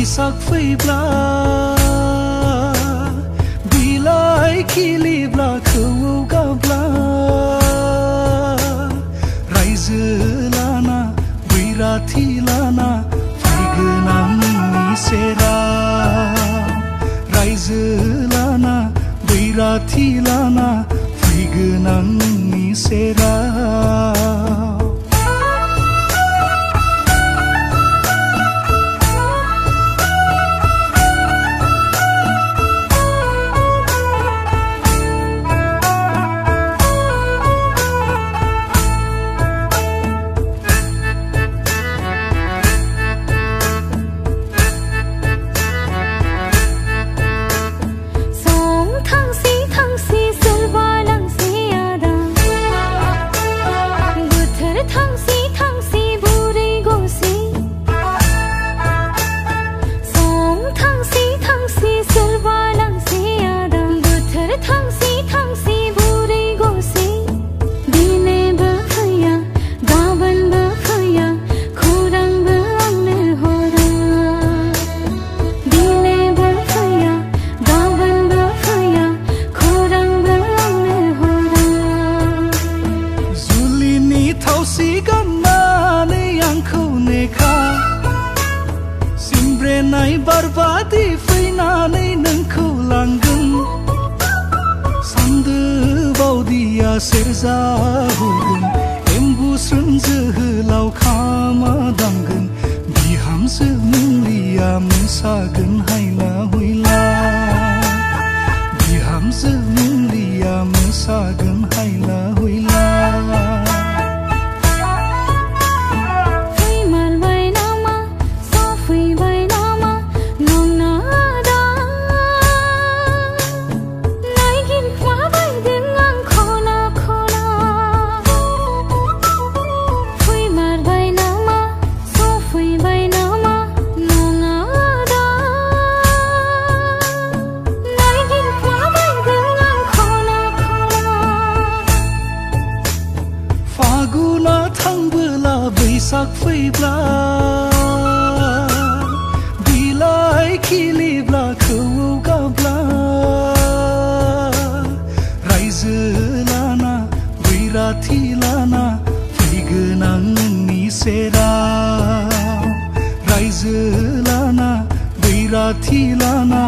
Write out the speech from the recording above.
बैसाग फैब्ला बिलाइ खिलिब्ला खौवौ गाब्ला रायजो लाना बैराथि लाना फैगोन आं नोंनि सेराव रायजो लाना बैराथि लाना फैगोन आं नोंनि सेराव सिमब्रेनाय बारबादि फैनानै नोंखौ लांगोन सान्दो बावदिया सेरजा हुगोन एम्बुस्रोन जोहोलाव खामा दामगोन बिहामजो मुंलिया मोसागोन हायला हुइला बिहामजो मुंलिया मोसागोन हायला हुइला फागुना थांबोला बैसाग फैब्ला बिलाइ खिलिब्ला खौवौ गाब्ला रायजो लाना बैराथि लाना फैगोन आं नोंनि सेराव रायजो लाना बैराथि लाना